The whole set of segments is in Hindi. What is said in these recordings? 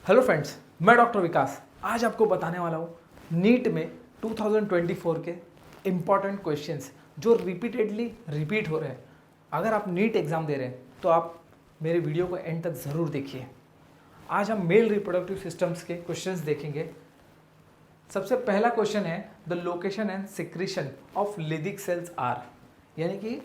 हेलो फ्रेंड्स, मैं डॉक्टर विकास आज आपको बताने वाला हूँ नीट में 2024 के इम्पॉर्टेंट क्वेश्चंस जो रिपीटेडली रिपीट हो रहे हैं। अगर आप नीट एग्ज़ाम दे रहे हैं तो आप मेरे वीडियो को एंड तक ज़रूर देखिए। आज हम मेल रिप्रोडक्टिव सिस्टम्स के क्वेश्चंस देखेंगे। सबसे पहला क्वेश्चन है the location and secretion of Leydig cells are, यानी कि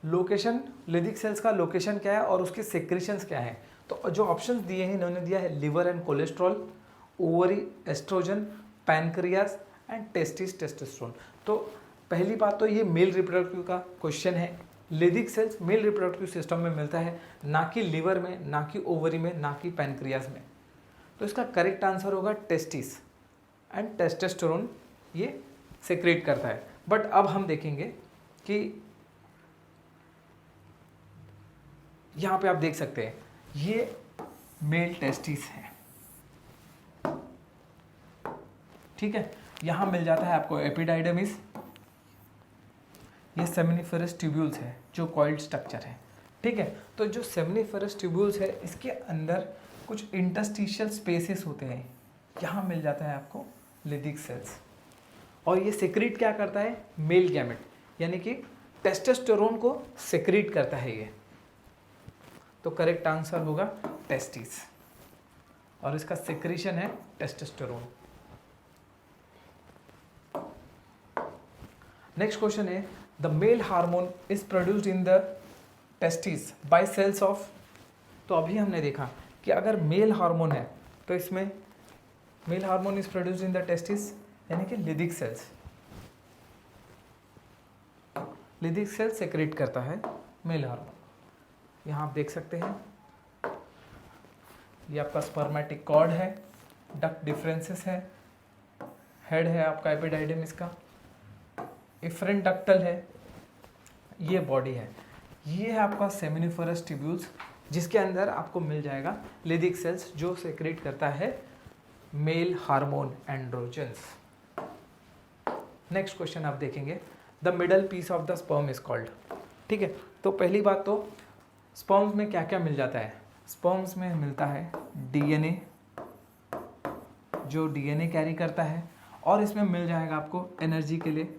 लोकेशन, लिदिक सेल्स का लोकेशन क्या है और उसके सिक्रीशंस क्या है। तो जो ऑप्शंस दिए हैं इन्होंने दिया है liver and cholesterol, ovary, oestrogen, pancreas and testis, testosterone. तो पहली बात तो ये मेल रिप्रोडक्टिव का क्वेश्चन है। लिदिक सेल्स मेल रिप्रोडक्टिव सिस्टम में मिलता है, ना कि लिवर में, ना कि ओवरी में, ना कि पैनक्रियास में। तो इसका करेक्ट आंसर होगा टेस्टिस एंड टेस्टोस्टेरोन ये सेक्रेट करता है। बट अब हम देखेंगे कि यहाँ पे आप देख सकते हैं ये मेल टेस्टिस है, ठीक है। यहाँ मिल जाता है आपको एपिडाइडमिस, ये सेमिनिफेरस ट्यूब्यूल्स है जो कॉइल्ड स्ट्रक्चर है, ठीक है। तो जो सेमिनिफेरस ट्यूब्यूल्स है इसके अंदर कुछ इंटरस्टिशियल स्पेसेस होते हैं, यहाँ मिल जाता है आपको लिदिक सेल्स। और ये सेक्रीट क्या करता है, मेल गैमेट यानी कि टेस्टोस्टेरोन को सेक्रीट करता है ये। तो करेक्ट आंसर होगा टेस्टिस और इसका सेक्रीशन है टेस्टोस्टेरोन। नेक्स्ट क्वेश्चन है the male hormone is produced in the testis by cells of. तो अभी हमने देखा कि अगर मेल हार्मोन है तो इसमें mail hormone is produced in the testis यानी कि लिदिक सेल्स, लिदिक सेल्स सेक्रेट करता है मेल हार्मोन। यहाँ आप देख सकते हैं ये आपका स्पर्मेटिक कॉर्ड है, डक्ट डिफरेंसेस है, हेड है आपका एपिडाइडमिस का, इफरेंट डक्टल है, ये बॉडी है। ये है आपका सेमिनिफेरस ट्यूब्यूल्स जिसके अंदर आपको मिल जाएगा लिदिक सेल्स जो सेक्रेट करता है male hormone androgens. Next question आप देखेंगे the middle piece of the sperm is called, ठीक है। तो पहली बात तो स्पर्म्स में क्या क्या मिल जाता है। स्पर्म्स में मिलता है डीएनए, जो डीएनए कैरी करता है, और इसमें मिल जाएगा आपको एनर्जी के लिए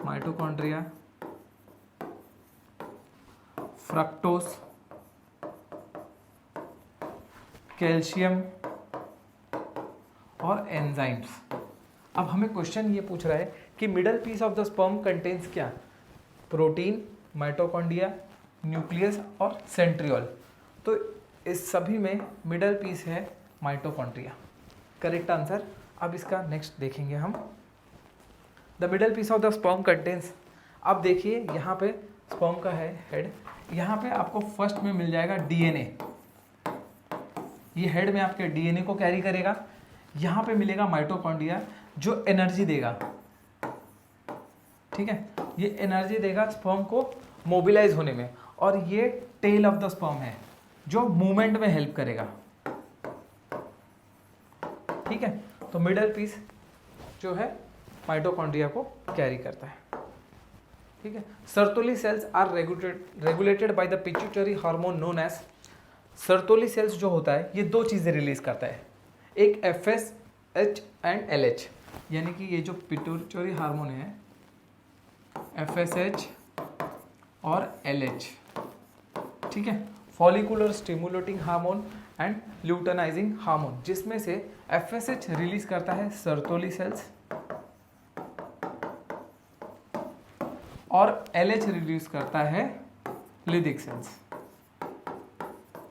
माइटोकॉन्ड्रिया, फ्रक्टोज, कैल्शियम और एंजाइम्स। अब हमें क्वेश्चन ये पूछ रहा है कि middle piece of the sperm contains क्या, प्रोटीन, माइटोकॉन्ड्रिया, न्यूक्लियस और सेंट्रियोल। तो इस सभी में मिडल पीस है माइटोकॉन्ड्रिया, करेक्ट आंसर। अब इसका नेक्स्ट देखेंगे हम the middle piece of the sperm contains. अब देखिए यहाँ पे स्पर्म का है हेड, यहाँ पे आपको फर्स्ट में मिल जाएगा डीएनए, ये हेड में आपके डीएनए को कैरी करेगा। यहाँ पे मिलेगा माइटोकॉन्ड्रिया जो एनर्जी देगा, ठीक है, ये एनर्जी देगा स्पर्म को मोबिलाइज होने में। और ये टेल ऑफ द स्पर्म है जो मूवमेंट में हेल्प करेगा, ठीक है। तो मिडल पीस जो है माइटोकॉन्ड्रिया को कैरी करता है, ठीक है। Sertoli cells are regulated by the pituitary hormone known as. Sertoli cells जो होता है ये दो चीजें रिलीज करता है, एक FSH एंड LH, यानी कि ये जो पिट्यूटरी हार्मोन है FSH और LH, ठीक है, follicular stimulating hormone and luteinising hormone, जिसमें से FSH रिलीज करता है सर्तोली सेल्स और LH रिलीज करता है लिदिक सेल्स,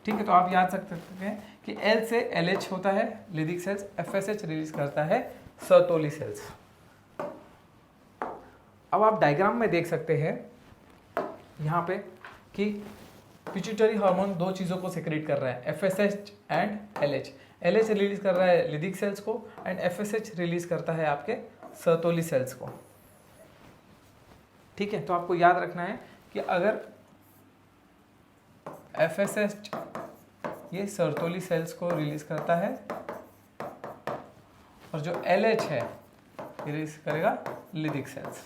ठीक है। तो आप याद रख सकते हैं कि L से LH होता है लिदिक सेल्स, FSH रिलीज करता है सर्तोली सेल्स। अब आप डायग्राम में देख सकते हैं यहाँ पे कि पिट्यूटरी हार्मोन दो चीज़ों को सेक्रेट कर रहा है, FSH and LH। LH release कर रहा है लिदिक सेल्स को एंड FSH रिलीज करता है आपके सर्तोली सेल्स को, ठीक है। तो आपको याद रखना है कि अगर FSH ये सर्तोली सेल्स को रिलीज करता है और जो LH है रिलीज करेगा लिदिक सेल्स,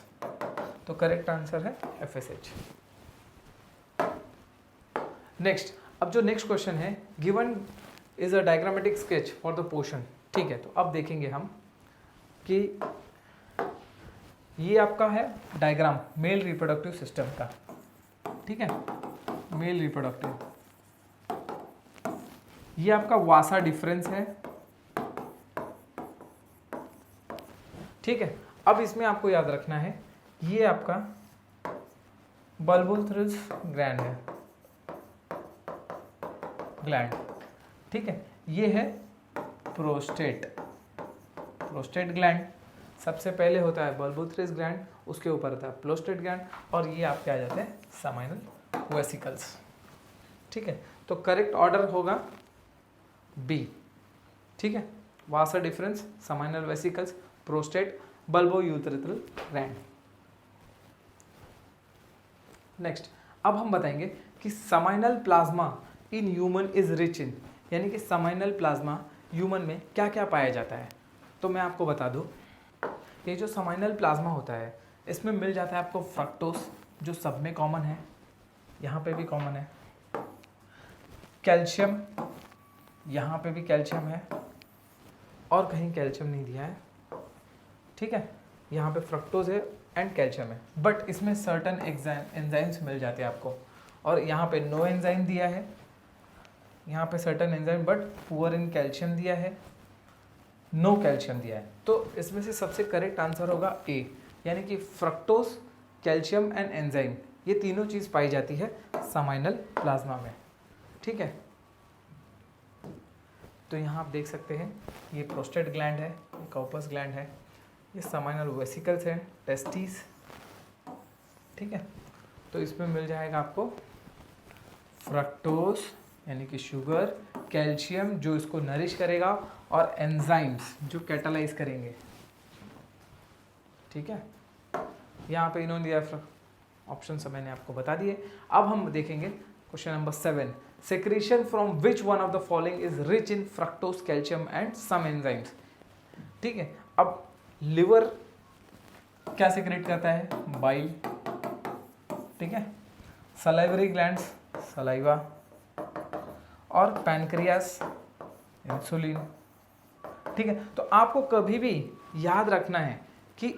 तो करेक्ट आंसर है FSH। नेक्स्ट, अब जो नेक्स्ट क्वेश्चन है given is a diagrammatic sketch for the portion. ठीक है, तो अब देखेंगे हम कि ये आपका है डायग्राम मेल रिप्रोडक्टिव सिस्टम का। ठीक है, मेल रिप्रोडक्टिव, ये आपका वासा डिफरेंस है। ठीक है, अब इसमें आपको याद रखना है ये आपका बल्बोथेरस ग्लैंड है, ग्लैंड। ठीक है, ये है प्रोस्टेट, प्रोस्टेट ग्लैंड। सबसे पहले होता है बल्बोथेरस ग्लैंड, उसके ऊपर होता है प्रोस्टेट ग्लैंड, और ये आपके आ जाते हैं सेमाइनल वेसिकल्स। ठीक है, तो करेक्ट ऑर्डर होगा बी। ठीक है, vasa deferens, seminal vesicles, prostate, bulbourethral gland. Next, अब हम बताएंगे कि seminal plasma in human is rich in, यानी कि सेमाइनल प्लाज्मा ह्यूमन में क्या क्या पाया जाता है। तो मैं आपको बता दूं, ये जो सेमाइनल प्लाज्मा होता है इसमें मिल जाता है आपको फ्रक्टोस, जो सब में कॉमन है, यहाँ पे भी कॉमन है, कैल्शियम, यहाँ पे भी कैल्शियम है, और कहीं कैल्शियम नहीं दिया है। ठीक है, यहाँ पे फ्रक्टोज है एंड कैल्शियम है, बट इसमें सर्टन एंजाइम्स मिल जाते हैं आपको, और यहाँ पे नो एंजाइम दिया है, यहाँ पे certain enzyme but poor in calcium दिया है, नो कैल्शियम दिया है। तो इसमें से सबसे करेक्ट आंसर होगा ए, यानी कि फ्रक्टोज, कैल्शियम एंड एंजाइम, ये तीनों चीज़ पाई जाती है सेमाइनल प्लाज्मा में। ठीक है, तो यहाँ आप देख सकते हैं ये प्रोस्टेट ग्लैंड है, ये कॉर्पस ग्लैंड है, ये सेमाइनल वेसिकल्स है, टेस्टिस। ठीक है, तो इसमें मिल जाएगा आपको फ्रक्टोज यानी कि शुगर, कैल्शियम जो इसको नरिश करेगा, और एंजाइम्स जो कैटालाइज करेंगे। ठीक है, यहाँ पे इन्होंने दिया ऑप्शन सब मैंने आपको बता दिए। अब हम देखेंगे question number 7, secretion from which one of the following is rich in fructose, calcium and some enzymes. ठीक है, अब लिवर क्या सेक्रेट करता है, बाइल। ठीक है, सलाइवरी ग्लैंड्स, सलाइवा, और पैनक्रियास, इंसुलिन। ठीक है, तो आपको कभी भी याद रखना है कि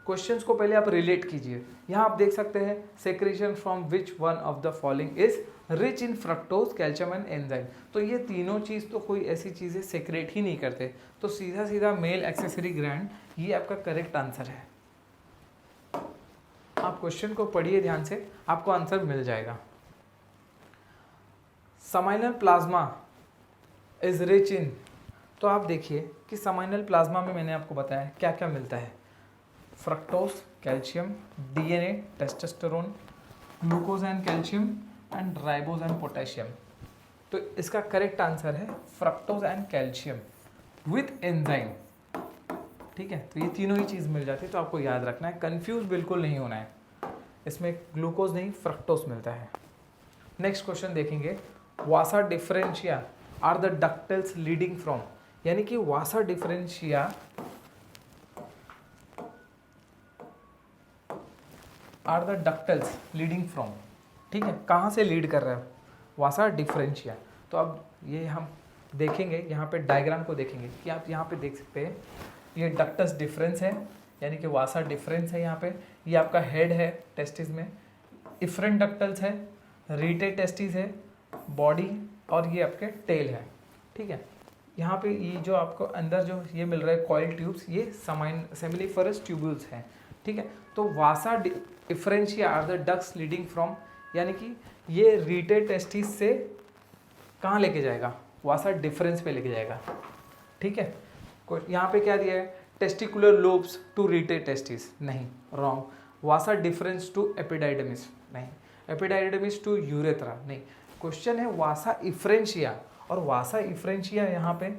क्वेश्चंस को पहले आप रिलेट कीजिए। यहाँ आप देख सकते हैं secretion from which one of the following is rich in fructose, calcium and enzyme. तो ये तीनों चीज़ तो कोई ऐसी चीज़ें सेक्रेट ही नहीं करते, तो सीधा सीधा मेल एक्सेसरी ग्लैंड ये आपका करेक्ट आंसर है। आप क्वेश्चन को पढ़िए ध्यान से, आपको आंसर मिल जाएगा। सेमाइनल प्लाज्मा इज रिच इन, तो आप देखिए कि सेमाइनल प्लाज्मा में मैंने आपको बताया क्या क्या मिलता है, fructose, calcium, DNA, testosterone, glucose and calcium and ribose and potassium. तो इसका करेक्ट आंसर है fructose and calcium with enzyme. ठीक है, तो ये तीनों ही चीज़ मिल जाती है, तो आपको याद रखना है, कंफ्यूज बिल्कुल नहीं होना है। इसमें ग्लूकोज नहीं फ्रक्टोज मिलता है। नेक्स्ट क्वेश्चन देखेंगे, vasa deferentia are the ductules leading from, यानी कि vasa deferentia are the ductules leading from. ठीक है, कहाँ से लीड कर रहा है वासा डिफरेंशिया। तो अब ये हम देखेंगे, यहाँ पे डायग्राम को देखेंगे कि आप यहाँ पे देख सकते हैं ये डक्टस डिफरेंस है, यानी कि वासा डिफरेंस है। यहाँ पे ये आपका हेड है टेस्टिस में, इफरेंट डक्टल्स है, रीटे टेस्टिस है, बॉडी, और ये आपके टेल है। ठीक है, यहाँ पे ये जो आपको अंदर जो ये मिल रहा है कॉइल ट्यूब्स, ये सेमिनिफरस ट्यूब्यूल्स हैं। ठीक है, तो vasa deferentia are the ducts leading from, यानी कि ये रीटे टेस्टिस से कहाँ लेके जाएगा, वासा डिफरेंस पे लेके जाएगा। ठीक है, यहाँ पे क्या दिया है, testicular lobes to rete testis, नहीं, wrong. Vasa deferens to epididymis, नहीं। एपिडाइडमिस टू यूरेथ्रा, नहीं। क्वेश्चन है वासा इफ्रेंशिया, और वासा इफ्रेंशिया यहाँ पे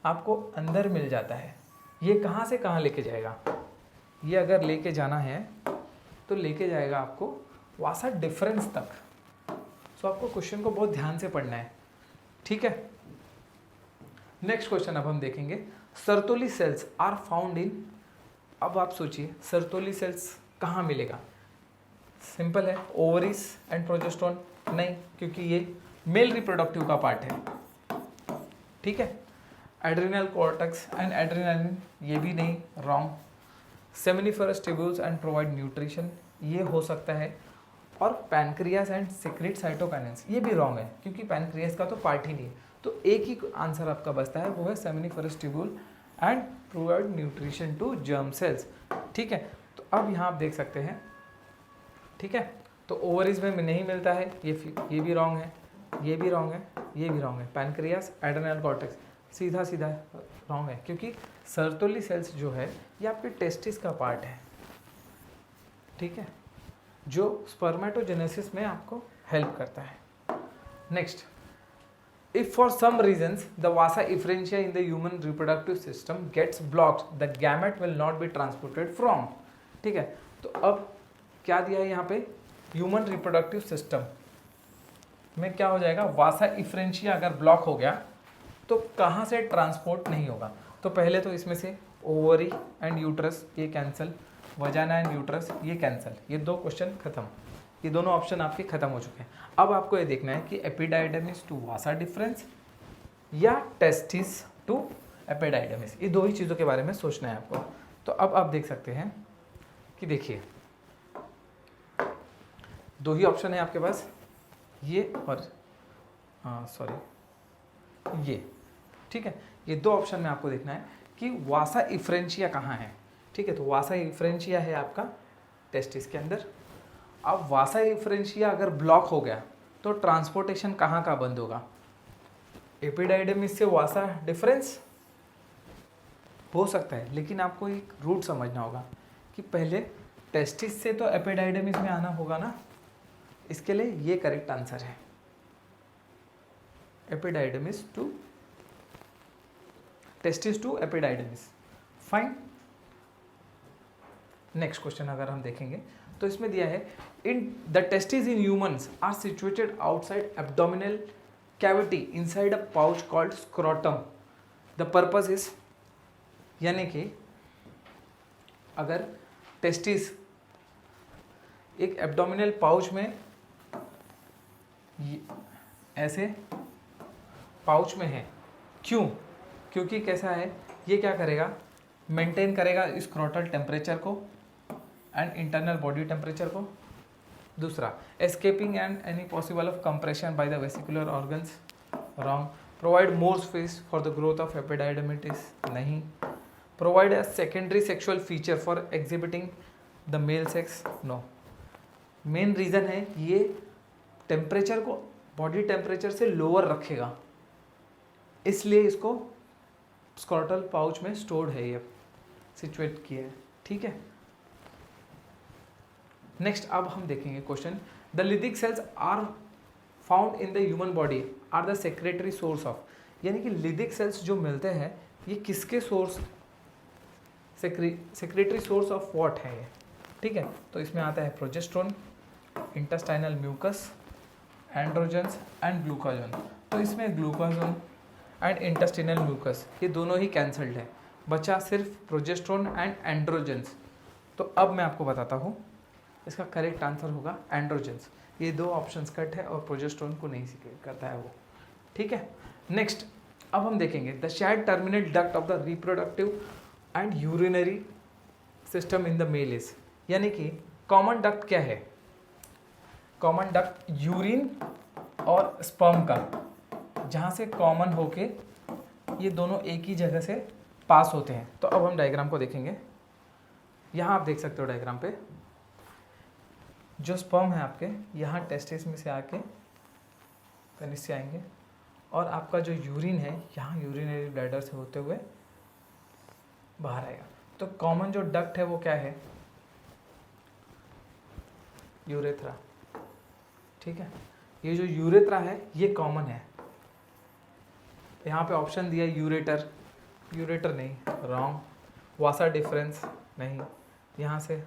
आपको अंदर मिल जाता है। ये कहाँ से कहाँ लेके जाएगा, ये अगर लेके जाना है तो लेके जाएगा आपको वासा डिफरेंस तक। सो आपको क्वेश्चन को बहुत ध्यान से पढ़ना है। ठीक है, नेक्स्ट क्वेश्चन अब हम देखेंगे, सर्तोली सेल्स आर फाउंड इन, अब आप सोचिए सर्तोली सेल्स कहाँ मिलेगा। सिंपल है, ओवरीज एंड प्रोजेस्टेरोन, नहीं, क्योंकि ये मेल रिप्रोडक्टिव का पार्ट है। ठीक है। एड्रिनल कॉर्टेक्स एंड एड्रेनालिन, ये भी नहीं, wrong. Seminiferous tubules and provide nutrition, ये हो सकता है। और पैनक्रियास एंड सिक्रेट साइटोकाइनेंस, ये भी रॉन्ग है क्योंकि पैनक्रियास का तो पार्ट ही नहीं है। तो एक ही आंसर आपका बचता है, वो है seminiferous tubule and provide nutrition to germ cells. ठीक है, तो अब यहाँ आप देख सकते हैं, ठीक है। तो ओवरीज में नहीं मिलता है, ये भी रॉन्ग है, ये भी रॉन्ग है, ये भी रॉन्ग है। पैनक्रियास, एड्रेनल कॉर्टेक्स, सीधा सीधा रॉन्ग है क्योंकि सर्तोली सेल्स जो है ये आपके टेस्टिस का पार्ट है, ठीक है, जो स्पर्मेटोजेनेसिस में आपको हेल्प करता है। Next, if for some reasons the vasa efferentia in the human reproductive system gets blocked, the gamete will not be transported from, ठीक है। तो अब क्या दिया है यहाँ पे, ह्यूमन रिप्रोडक्टिव सिस्टम में क्या हो जाएगा, वासा इफ्रेंशिया अगर ब्लॉक हो गया तो कहाँ से ट्रांसपोर्ट नहीं होगा। तो पहले तो इसमें से ओवरी एंड यूट्रस ये कैंसिल, वजाना एंड यूट्रस ये कैंसिल, ये दो क्वेश्चन खत्म, ये दोनों ऑप्शन आपके खत्म हो चुके हैं। अब आपको ये देखना है कि एपिडाइडमिस टू वासा डिफरेंस या टेस्टिस टू एपिडाइडमिस, ये दो ही चीज़ों के बारे में सोचना है आपको। तो अब आप देख सकते हैं कि देखिए दो ही ऑप्शन है आपके पास, ये और ये, ठीक है। ये दो ऑप्शन में आपको देखना है कि वासा इफ्रेंशिया कहाँ है, ठीक है। तो वासा इफ्रेंशिया है आपका टेस्टिस के अंदर। अब वासा इफ्रेंशिया अगर ब्लॉक हो गया तो ट्रांसपोर्टेशन कहाँ का बंद होगा, एपिडाइडमिस से वासा डिफरेंस हो सकता है, लेकिन आपको एक रूट समझना होगा कि पहले टेस्टिस से तो एपिडाइडमिस में आना होगा ना, इसके लिए ये करेक्ट आंसर है, epididymis to testis to epididymis. Fine. Next question अगर हम देखेंगे तो इसमें दिया है, in the testis in humans are situated outside abdominal cavity inside a pouch called scrotum, the purpose is, यानी कि अगर टेस्टिस एक एब्डोमिनल पाउच में ऐसे पाउच में है, क्यों, क्योंकि कैसा है, ये क्या करेगा, मेंटेन करेगा स्क्रोटल टेम्परेचर को एंड इंटरनल बॉडी टेम्परेचर को। दूसरा, escaping and any possible of compression by the vesicular organs, wrong. Provide more space for the growth of epididymitis, नहीं। Provide a secondary sexual feature for exhibiting the male sex, no. Main reason है ये टेम्परेचर को बॉडी टेम्परेचर से लोअर रखेगा, इसलिए इसको स्क्रोटल पाउच में स्टोर्ड है, ये सिचुएट किया है, ठीक है। नेक्स्ट अब हम देखेंगे question, the Leydig cells are found in the human body are the secretory source of, यानी कि लिथिक सेल्स जो मिलते हैं ये किसके source, secretory source of what है ये, ठीक है। तो इसमें आता है progesterone, intestinal mucus, androgens and glucagon. तो इसमें ग्लूकागोन एंड इंटेस्टाइनल म्यूकस ये दोनों ही कैंसल्ड है, बचा सिर्फ प्रोजेस्टेरोन एंड एंड्रोजन्स। तो अब मैं आपको बताता हूँ, इसका करेक्ट आंसर होगा एंड्रोजन्स। ये दो ऑप्शंस कट है और प्रोजेस्टेरोन को नहीं सिक्रेट करता है वो, ठीक है। नेक्स्ट अब हम देखेंगे, the shared terminal duct of the reproductive and urinary system in the male is, यानी कि कॉमन डक्ट क्या है, कॉमन डक्ट यूरिन और स्पर्म का, जहाँ से कॉमन होके ये दोनों एक ही जगह से पास होते हैं। तो अब हम डायग्राम को देखेंगे, यहाँ आप देख सकते हो डायग्राम पे, जो स्पर्म है आपके यहाँ टेस्टिस में से आके पेनिस से आएंगे, और आपका जो यूरिन है यहाँ यूरिनरी ब्लैडर से होते हुए बाहर आएगा। तो कॉमन जो डक्ट है वो क्या है, यूरेथ्रा, ठीक है। ये जो यूरेथ्रा है ये कॉमन है, यहाँ पे ऑप्शन दिया यूरेटर, यूरेटर नहीं, रॉन्ग। वासा डिफरेंस नहीं, यहाँ से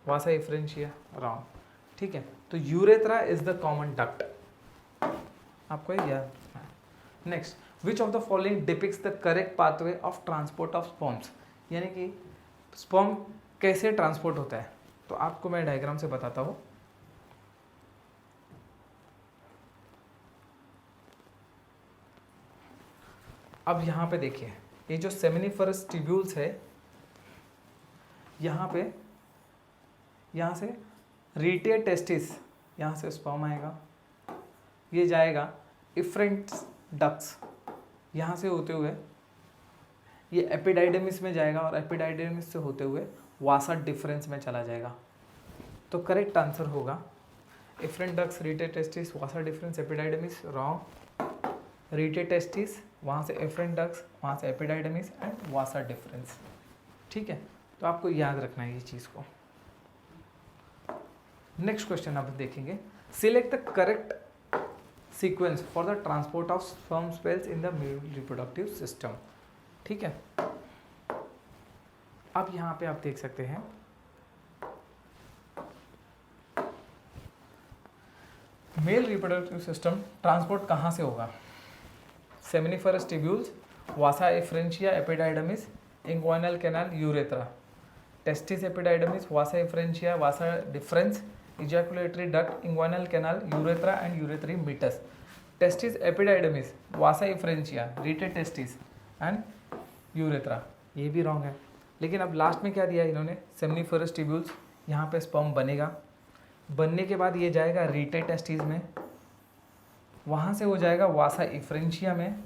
वासा इफ्रेंशिया, रॉन्ग, ठीक है। तो urethra is the common duct, आपको ये याद। Next, which of the following depicts the correct pathway of transport of sperms, यानी कि स्पर्म कैसे ट्रांसपोर्ट होता है। तो आपको मैं डायग्राम से बताता हूँ। अब यहाँ पे देखिए, ये जो सेमिनिफरस ट्यूब्यूल्स है, यहाँ पे, यहाँ से रीटे टेस्टिस, यहाँ से स्पर्म आएगा, ये जाएगा इफरेंट डक्ट्स, यहाँ से होते हुए ये एपिडाइडमिस में जाएगा और एपिडाइडमिस से होते हुए वासा डिफरेंस में चला जाएगा। तो करेक्ट आंसर होगा इफरेंट डक्ट्स, रीटे टेस्टिस, वासा डिफरेंस, एपिडाइडमिस। रॉन्ग, रीटे टेस्टिस, वहाँ से एफरेंट डक्ट्स, वहाँ से एपिडाइडमिस एंड वासा डिफरेंस। ठीक है, तो आपको याद रखना है ये चीज़ को। नेक्स्ट क्वेश्चन आप देखेंगे, select the correct sequence for the transport of sperm cells in the male reproductive system. ठीक है, अब यहाँ पे आप देख सकते हैं मेल रिप्रोडक्टिव सिस्टम ट्रांसपोर्ट कहाँ से होगा? Seminiferous tubules, vasa efferentia, epididymis, inguinal canal, urethra, testis epididymis, vasa efferentia, vasa deferens, ejaculatory duct, inguinal canal, urethra and urethral meatus, testis epididymis, vasa efferentia, rete testis and urethra. ये भी रॉन्ग है, लेकिन अब लास्ट में क्या दिया इन्होंने? सेमिनिफरस ट्यूब्यूल्स, यहाँ पे स्पर्म बनेगा, बनने के बाद ये जाएगा रीटे टेस्टिस में, वहाँ से वो जाएगा वासा एफ्रेंशिया में,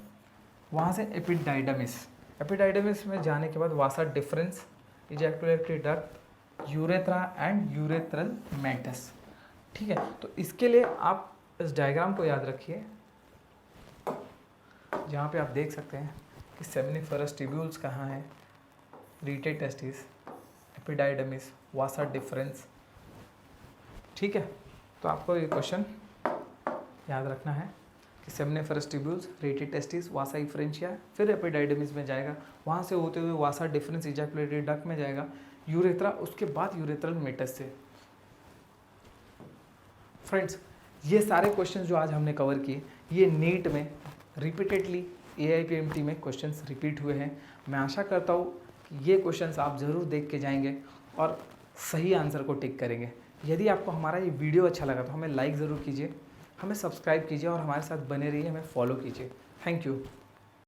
वहाँ से एपिडाइडमिस, एपिडाइडमिस में जाने के बाद vasa deferens, ejaculatory duct, urethra and urethral meatus. ठीक है, तो इसके लिए आप इस डायग्राम को याद रखिए, जहाँ पे आप देख सकते हैं कि सेमिनिफरस ट्यूब्यूल्स कहाँ है, रीटे टेस्टिस, एपिडाइडमिस, वासा डिफरेंस। ठीक है, तो आपको ये क्वेश्चन याद रखना है कि सेमिनिफरस ट्यूब्यूल्स, रीटे टेस्टिस, वासा एफ्रेंशिया, फिर एपिडाइडमिस में जाएगा, वहाँ से होते हुए वासा डिफरेंस, इजैकुलेटरी डक्ट में जाएगा, यूरेथ्रा, उसके बाद यूरेथ्रल मेटस से। फ्रेंड्स, ये सारे क्वेश्चंस जो आज हमने कवर किए, ये नीट में रिपीटेडली AIPMT में क्वेश्चंस रिपीट हुए हैं। मैं आशा करता हूँ कि ये क्वेश्चंस आप ज़रूर देख के जाएंगे और सही आंसर को टिक करेंगे। यदि आपको हमारा ये वीडियो अच्छा लगा तो हमें लाइक ज़रूर कीजिए, हमें सब्सक्राइब कीजिए और हमारे साथ बने रहिए, हमें फॉलो कीजिए। Thank you.